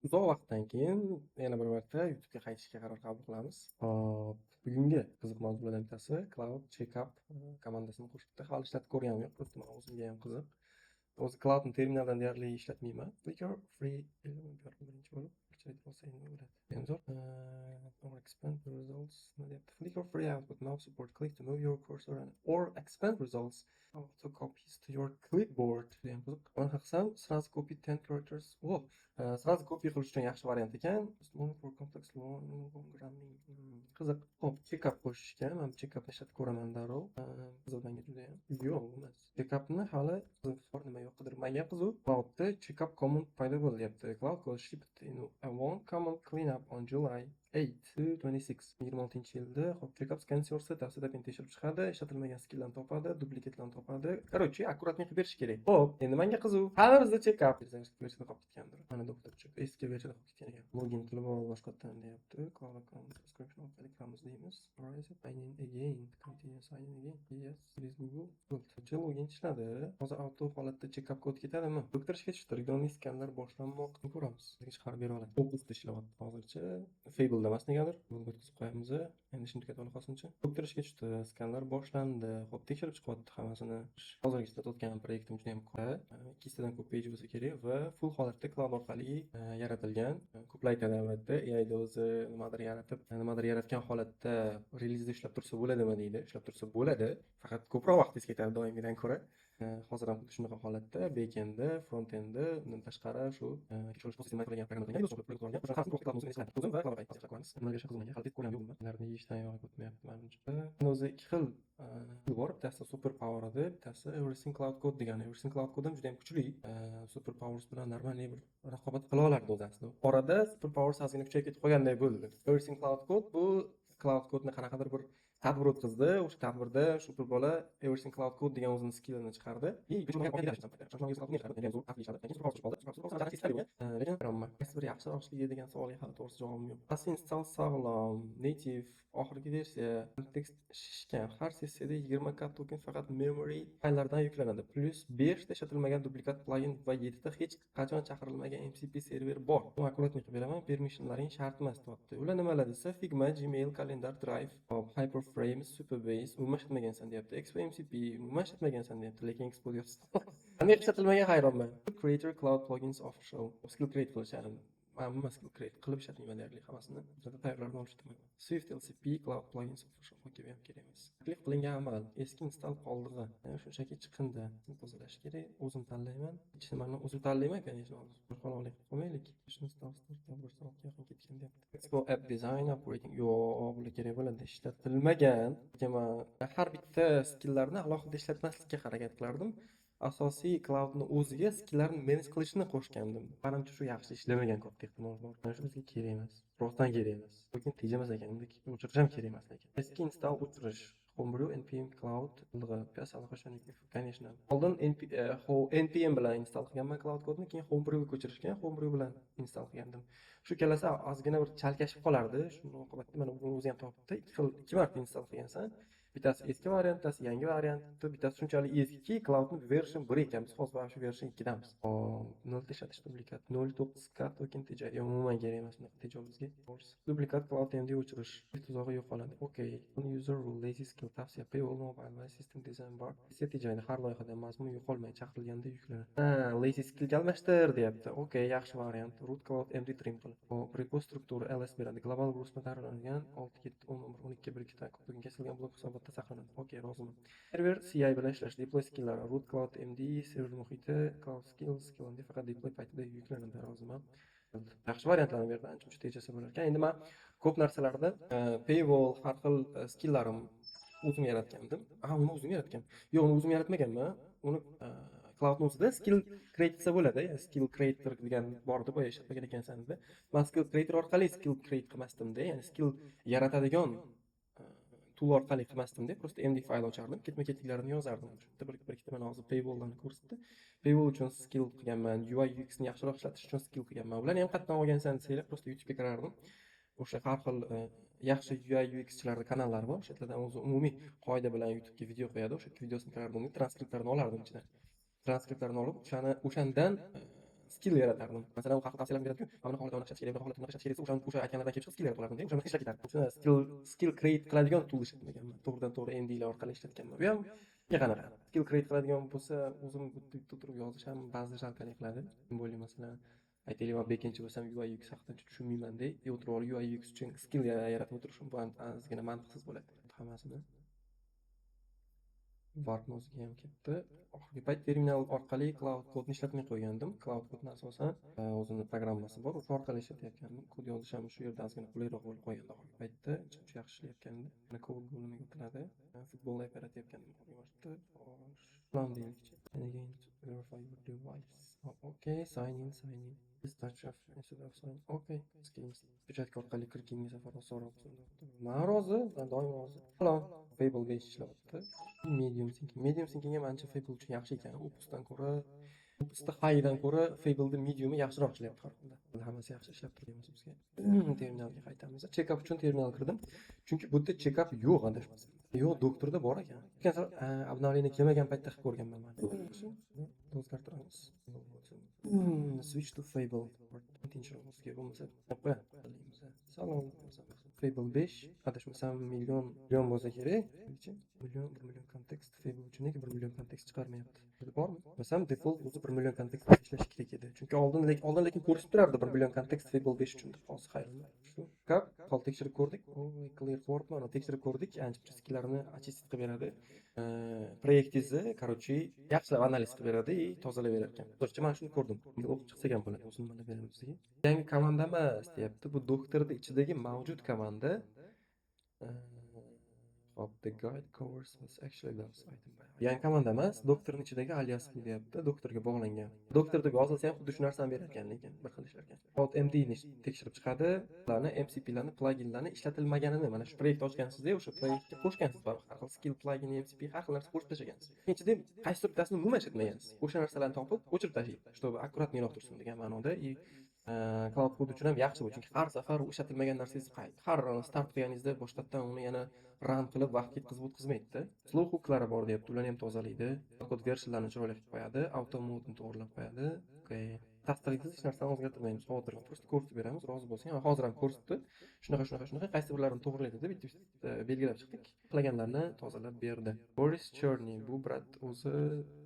Uzoq vaqtdan keyin yana bir marta YouTube'ga qaytishga qaror qabul qilamiz. Hop, bugungi qiziq mavzulardan bittasi Cloud Checkup komandasini qo'shibdi. Hali ishlatib ko'rganim yo'q, просто o'zimga ham qiziq. O'zi Cloud'ni terminaldan deyarli ishlatmayman. Flickr free birinchi bo'lib olsa endi bo'ladi. Endi zo'r. Or expand the results. Nima deyapti? Flickr free output now support. Click to move your cursor or expand results. Auto copies to your clipboard. Degan qiziq. Mana qilsam, сразу copy 10 characters. Сразу copy qilish uchun yaxshi variant ekan. For complex programming. Qiziq. Hop, checkup qo'shishga. Men checkupni ishlatib ko'raman darrov. Qiziq menga juda ham. Yo'q, emas. Checkupni hali qiziq nima yo'q qidirmagan qiziq. Cloudda checkup command paydo bo'lyapti. Cloud was shipped in a one command cleanup on July 26-yilda hop checkup scan source tavsiyada tekshirib chiqadi, ishlatilmagan skilllarni topadi, duplikatlarni topadi. Короче, akkuratni qilib berish kerak. Hop, endi menga qiziq. Hali bizda checkup versiyada qolib ketgandir. Mana doktorcha eski versiyada qolib ketgan ekan. Login qilib ol boshqatdan deyapti. Cloud account subscription orqali qilamiz deymiz. Sign in again. Continue sign in again. Yes, please Google. Login ishladi. Hozir auto holatda checkup kod ketadimi? Doktor ishga tushdi. Regional skanlar boshlanmoqda ko'ramiz. Chiqarib bera oladi. Fokusda ishlayapti hozircha. Fable emas negadir. Buni o'tkazib qo'yamiz. Endi shunday ketib qolsinchi. Doktor ishga tushdi. Skanlar boshlandi. Hop, tekshirib chiqyapti hammasini. Hozirgi ishlatayotgan proyektim juda ham ko'p. Ikkitadan ko'p page bo'lsa kerak va full holatda cloud orqali yaratilgan. Ko'plar aytadi albatta, AIda o'zi nimadir yaratgan holatda relizda ishlab tursa bo'ladimi deydi. Ishlab tursa bo'ladi, faqat ko'proq vaqtingiz ketadi doimgidan ko'ra. Hozir ham xuddi shunaqa holatda backendda, frontendda, undan tashqari shu tekshirish prosesini qilgan programmalarga o'zim va nimaga shaqilmagan hal etib ko'rgan yo'qman. Ularni yeyishdan yo'q o'tmayapti menimcha. O'zi ikki xil bor, bittasi super power edi, bittasi everything cloud code degani. Everything cloud code ham juda ham kuchli. Super powers bilan normalniy bir raqobat qila olardi o'zi aslida. Orada super powers ozgina kuchayib ketib qolganday bo'ldi. Everything cloud code bu cloud code'ni qanaqadir bir tadbir o'tkazdi. O'sha tadbirda shu bir bola Everything Cloud Code degan o'zining skillini chiqardi. Qaysi yaxshiroq degan savolga hali to'g'ri javobim yo'q. Asli install sog'lom, native, oxirgi versiya, kontekst shishgan. Har sessiyada 20 k token faqat memory fayllardan yuklanadi. Plus 5 ta ishlatilmagan duplikat plugin va 7 ta hech qachon chaqirilmagan MCP server bor. Bu akkurat qilib beraman. Permissionlaring shart emas deyapti. Ular nimalar desa, Figma, Gmail, Calendar, Drive, Hyperframe, Superbase, umuman ishlatmagansan deyapti. Expo MCP, umuman ishlatmagansan deyapti, lekin Expo deyapti. Qanday ishlatilmagan hayronman. Creator Cloud Plugins Official. Skill create qilishadi. Men skill create qilib ishlatmayman deyarli hammasini. Bizda tayyorlarni olishtirmayman. Swift LCP Cloud Plugins Official ho'kiga ham kerak emas. Taklif qilingan amal, eski install qoldig'i. Shunchaki chiqindi. Tozalash kerak. O'zim tanlayman. Ishni o'zim tanlayman, конечно. Qololib qolmaylik. Shuni install startdan bir soatga yaqin ketgan deyapti. Expo App Design Operating bular kerak bo'ladi. Ishlatilmagan. Har bitta skilllarni alohida ishlatmaslikka harakat qilardim. Asosiy cloudni o'ziga skilllarni manage qilishni qo'shgandim. Menimcha shu yaxshi ishlamagan katta ehtimol bor. Mana shu bizga kerak emas. Rostdan kerak emas. Lekin tejamas ekan, unda o'chirish ham kerak emas lekin. Eski install o'chirish. Homebrew npm cloud конечно. Oldin npm bilan install qilganman cloud kodni, keyin Homebrew ko'chirishgan, Homebrew bilan install qilgandim. Shu kelasa ozgina bir chalkashib qolardi. Shuni oqibatda mana buni o'zi ham topibdi. Ikki marta install qilgansan. Bittasi eski variant, bittasi yangi variant, bittasi shunchalik eskiki, cloudni version 1 ekan. Biz hozir shu version 2 damiz. 0 ishlatish duplikat, 0.9k token teja. Umuman kerak emas bunaqa tejovizga. Duplikat cloud md o'chirish, tuzog'i yo'qoladi. Okay. User rule lazy skill tavsiya paywall mobile system design bar. Tejaydi har loyihadan mazmun yo'qolmay chaqirilganda yuklanadi. Lazy skill almashtir deyapti. Okay, yaxshi variant. Root cloud md trim qilib. Repo struktura ls beradi. Global browser tayyorlangan 6.10.12 ta token kesilgan blok hisobotda saqlanadi. Okay, roziman. Server CI bilan ishlash, deploy skilllar, root cloud md, server muhiti, cloud skills, md faqat deploy paytida yuklanadi, roziman. Yaxshi variantlarni berdi, ancha tejasi bo'lar ekan. Endi men ko'p narsalarda paywall har xil skilllarim o'zim yaratgandim. Uni o'zim yaratgan. Yo'q, uni o'zim yaratmaganman. Uni cloudning o'zida skill create qilsa bo'ladi. Skill creator degan bor deb ishlatmagan ekansan-da. Men skill creator orqali skill create qilmasdim-da, ya'ni skill yaratadigan tool orqali qilmasdim-da, просто md fayl ochardim, ketma-ketliklarini yozardim. Shunda bir ikkita mana hozir paywalllarni ko'rsatdi. Paywall uchun skill qilganman, UI UX ni yaxshiroq ishlatish uchun skill qilganman. Ularni ham qayerdan olgansan desanglar, просто YouTube'ga kirardim. O'sha har xil yaxshi UI UX'chilarning kanallari bor. O'sha yerlardan o'zi umumiy qoida bilan YouTube'ga video qo'yadi. O'sha videosini kirardim, transkriptlarni olardim ichidan. Transkriptlarni olib, o'shandan skill yaratardim. Masalan, u haqida tavsiyalar beradi-ku, mana bu holatda ishlatish kerak, bu holatda bunaqa ishlatish kerak desa, o'sha aytganlardan kelib chiqib skill yaratib olardim. O'shani ishlab ketardim. Shuni skill create qiladigan tool ishlatmaganman. To'g'ridan to'g'ri MD'lar orqali ishlatganman. Bu ham qanaqa skill create qiladigan bo'lsa, o'zim bitta turib yozish ham ba'zi jalqali qiladi. Kim bo'li masalan, aytaylik, men bekkenchi bo'lsam UI UX haqida tushunmayman-da, o'tirib olib UI UX uchun skill yaratib o'tirishim bu ozgina mantiqsiz bo'ladi. Hammasini Varpni o'ziga ham ketdi. Oxirgi payt terminal orqali cloud kodni ishlatmay qo'ygandim. Cloud kodni asosan o'zini programmasi bor, o'sha orqali ishlatayotgandim. Kod yozish ham shu yerda ozgina qulayroq bo'lib qolgandi oxirgi paytda. Ancha yaxshi ishlayotgandi. Mana kod bo'limiga o'tiladi. Futbol yaratayotgandim oxirgi vaqtda. Plan deylik. Again, verify your device. Okay, sign in. This touch of instead of sign. Okay, skills. Pechatka orqali kirikingi safar osonroq bo'ldi. Men rozi, men doim rozi. Salom. Fable ga ishlayapti. Medium thinking ham ancha Fable uchun yaxshi ekan. Opusdan ko'ra, Opusda High'dan ko'ra Fable'da Medium'i yaxshiroq ishlayapti har holda. Hammasi yaxshi ishlab turibmiz bizga. Terminalga qaytamiz. Checkup uchun terminal kirdim. Chunki bu yerda checkup yo'q adashmasam. Yo'q, doktorda bor ekan. Обновление kelmagan paytda qilib ko'rganman men. O'zgartiramiz. Switch to Fable. Tinchirog'imizga bo'lmasa, qo'yamiz. Salom. Fable 5, adashmasam million bo'lsa kerak. Million, 1 million kontekst Fable uchun nega 1 million kontekst chiqarmayapti? Bormi? Masam default o'zi 1 million kontekst ishlashi kerak edi. Chunki oldin lekin ko'rsatib turardi 1 million kontekst Fable 5 uchun. Hozir xayrli. Shu kap qol tekshirib ko'rdik. Clear form mana tekshirib ko'rdik. Ancha skillarni achist qilib beradi. Proyektingizni, короче, yaxshilab analiz qilib beradi, tozalab berar ekan. Hozircha men shuni ko'rdim. O'qib chiqsak ham bo'ladi. O'zim mana beramiz sizga. Yangi komanda emas, deyapti. Bu doktorning ichidagi mavjud komanda. The guide covers was actually loves item by. Yangi komanda emas, doktorning ichidagi alias deyapti, doktorga bog'langan. Doktorga yozilsa ham xuddi shu narsani berar ekan, lekin bir xil ishlar ekan. Cloud MD ni tekshirib chiqadi, ularni MCP larni, pluginlarni ishlatilmaganini, mana shu proyekt ochgansizda, o'sha proyektga qo'shgansiz, har xil skill plugin, MCP har xil narsa qo'shib tashlagansiz. Ikkinchidan, qaysi bittasini umuman ishlatmagansiz. O'sha narsalarni topib, o'chirib tashlaysiz, чтобы akkuratniroq tursin degan ma'noda. Cloud kod uchun ham yaxshi bu, chunki har safar ishlatilmagan narsangiz har start qilganingizda boshqatdan uni yana run qilib vaqt ketkazib o'tkazmaydi-da. Slow hooklari bor deyapti, ularni ham tozalaydi. Kod versiyalarni chiroyli qilib qo'yadi, auto modni to'g'rilab qo'yadi. Okay. Tasdiqlaysiz, hech narsani o'zgartirmaymiz. Hozir просто ko'rsatib beramiz, rozi bo'lsang. Hozir ham ko'rsatdi. Shunaqa, qaysi birlarini to'g'rilaydi deb bitta belgilab chiqdik. Qilganlarni tozalab berdi. Boris Cherny bu brat o'zi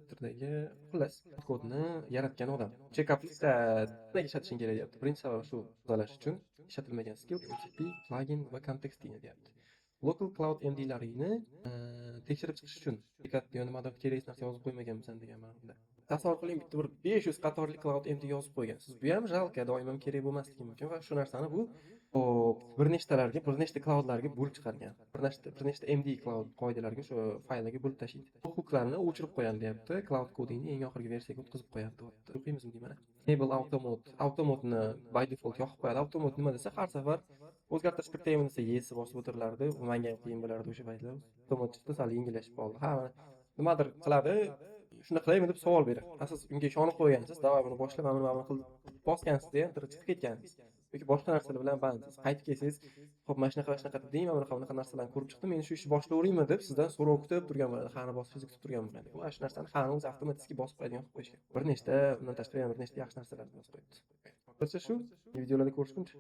turdagi xullas kodni yaratgan odam. Checkup'da nega ishlatishing kerak deyapti. Birinchi sabab shu, tozalash uchun ishlatilmagan skill, MCP, plugin va kontekstni deyapti. Local cloud MD'laringni tekshirib chiqish uchun diqqatni nimadir kerak narsa yozib qo'ymaganmisan degan ma'noda. Tasavvur qiling, bitta bir 500 qatorli cloud MD yozib qo'ygansiz. Bu ham jalqa, doim ham kerak bo'lmasligi mumkin va shu narsani bu bir nechta cloudlarga bo'lib chiqargan. Bir nechta MD cloud qoidalariga shu fayllarga bo'lib tashlaydi. Bu hooklarni o'chirib qo'yadi deyapti. Cloud kodingni eng oxirgi versiyaga o'tkazib qo'yadi. O'qiymizmi deyman. Enable automodni by default yoqib qo'yadi. Automod nima desa, har safar o'zgartirish kiritaymi desa, yes bosib o'tirilardi. Bu menga ham qiyin bo'lardi o'sha paytlar. Automod chiqdi, sal yengillashib qoldi. Ha, nimadir qiladi, shuni qilaymi deb savol beradi. Siz unga ishonib qo'ygansiz, davomini boshlab, mana qilib bosgansiz deya chiqib ketgansiz. Yoki boshqa narsalar bilan bandsiz. Qaytib kelsangiz, xo'p, mana shunaqa deyman, bunaqa narsalarni ko'rib chiqdim, men shu ishni boshlayveraymi deb sizdan so'rov kutib turgan bo'ladi. Xani bosishni kutib turgan bo'ladi. Va shu narsani xani o'zi avtomatik bosib qo'yadigan qilib qo'yishgan. Bir nechta, undan tashqari ham bir nechta yaxshi narsalarni yozib qo'yibdi. Hozircha shu videolarda ko'rishguncha